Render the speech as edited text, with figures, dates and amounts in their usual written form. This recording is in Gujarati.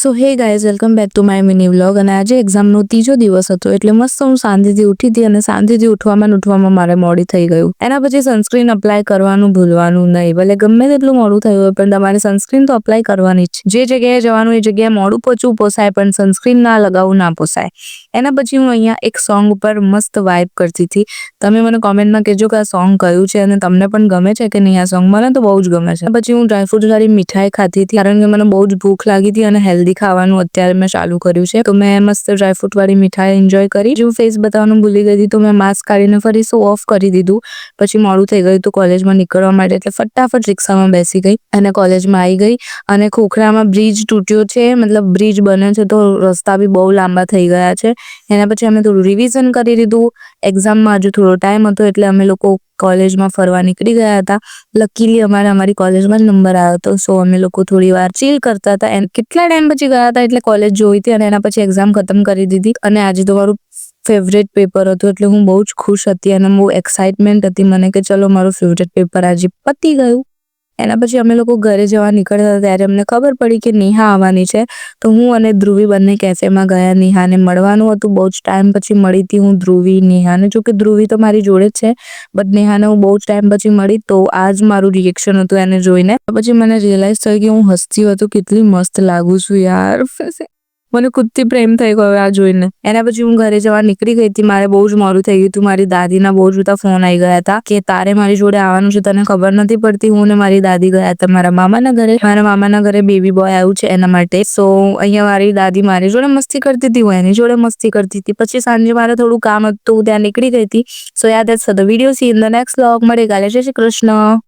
So hey guys, welcome back to my mini vlog. અને આજે એક્ઝામનો ત્રીજો દિવસ હતો એટલે મસ્ત હું શાંતિથી ઉઠી હતી અને શાંતિથી ઉઠવામાં મારે મોડી થઈ ગયું. એના પછી સનસ્ક્રીન અપ્લાય કરવાનું ભૂલવાનું નહીં. ભલે ગમે તેટલું મોડું થયું હોય પણ તમારે સનસ્ક્રીન તો અપ્લાય કરવાની જ. જે જગ્યાએ જવાનું એ જગ્યાએ મોડું પહોંચવું પોસાય પણ સનસ્ક્રીન ના લગાવવું ના પોસાય. એના પછી હું અહીંયા એક સોંગ ઉપર મસ્ત વાઇબ કરતી હતી. તમે મને કોમેન્ટમાં કહેજો કે આ સોંગ કયું છે અને તમને પણ ગમે છે કે નહીં આ સોંગ. મને તો બહુ જ ગમે છે. પછી હું ડ્રાયફ્રૂટ વાળી મીઠાઈ ખાતી હતી કારણ કે મને બહુ જ ભૂખ લાગી હતી અને હેલ્ધી ખાવાનું અત્યારે મેં ચાલુ કર્યું છે. તો મેં મસ્ત ડ્રાયફ્રૂટ વાળી મીઠાઈ એન્જોય કરી. હું ફેસ બતાવવાનું ભૂલી ગઈ હતી તો મેં માસ્ક કાઢીને ફરી શો ઓફ કરી દીધું. પછી મોડું થઈ ગયું તો કોલેજમાં નીકળવા માટે એટલે ફટાફટ રિક્ષામાં બેસી ગઈ અને કોલેજમાં આવી ગઈ. અને ખોખરામાં બ્રિજ તૂટ્યો છે, મતલબ બ્રિજ બને છે તો રસ્તા બી બહુ લાંબા થઈ ગયા છે. એના પછી અમે થોડું રિવિઝન કરી દીધું. એક્ઝામમાં હજુ થોડો ટાઈમ હતો એટલે અમે લોકો કોલેજમાં ફરવા નીકળી ગયા હતા. લકીલી અમારી કોલેજમાં જ નંબર આવ્યો હતો. સો અમે લોકો થોડી વાર ચીલ કરતા હતા. એન્ડ કેટલા ટાઈમ પછી ગયા હતા એટલે કોલેજ જોઈ હતી અને એના પછી એક્ઝામ ખતમ કરી દીધી. અને આજે તો મારું ફેવરેટ પેપર હતું એટલે હું બહુ જ ખુશ હતી અને બહુ એક્સાઇટમેન્ટ હતી મને કે ચલો મારું ફેવરેટ પેપર આજે પતી ગયું. એના પછી અમે લોકો ઘરે જવા નીકળતા હતા ત્યારે અમને ખબર પડી કે નેહા આવવાની છે. તો હું અને ધ્રુવી બંને કેફેમાં ગયા. નેહાને મળવાનું હતું. બહુ જ ટાઈમ પછી મળી હતી હું ધ્રુવી નેહાને. જોકે ધ્રુવી તો મારી જોડે જ છે બટ નેહાને હું બહુ જ ટાઈમ પછી મળી. તો આ જ મારું રિએક્શન હતું એને જોઈને. પછી મને રિયલાઇઝ થયું કે હું હસતી હતું કેટલી મસ્ત લાગુ છું યાર. મને ખુદથી પ્રેમ થઈ ગયો આ જોઈને. એના પછી હું ઘરે જવા નીકળી ગઈ હતી. મારે બહુ જ મોડું થઈ ગયું હતું. મારી દાદીના બહુ જ બધા ફોન આવી ગયા હતા કે તારે મારી જોડે આવવાનું છે, તને ખબર નથી પડતી. હું ને મારી દાદી ગયા હતા મારા મામાના ઘરે. મારા મામાના ઘરે બેબી બોય આવ્યું છે એના માટે. સો અહીંયા મારી દાદી મારી જોડે મસ્તી કરતી હતી, હું એની જોડે મસ્તી કરતી હતી. પછી સાંજે મારે થોડું કામ હતું, ત્યાં નીકળી ગઈ હતી. સો યાર, that's the video. C in the next vlog. મળે કાલે. જય શ્રી કૃષ્ણ.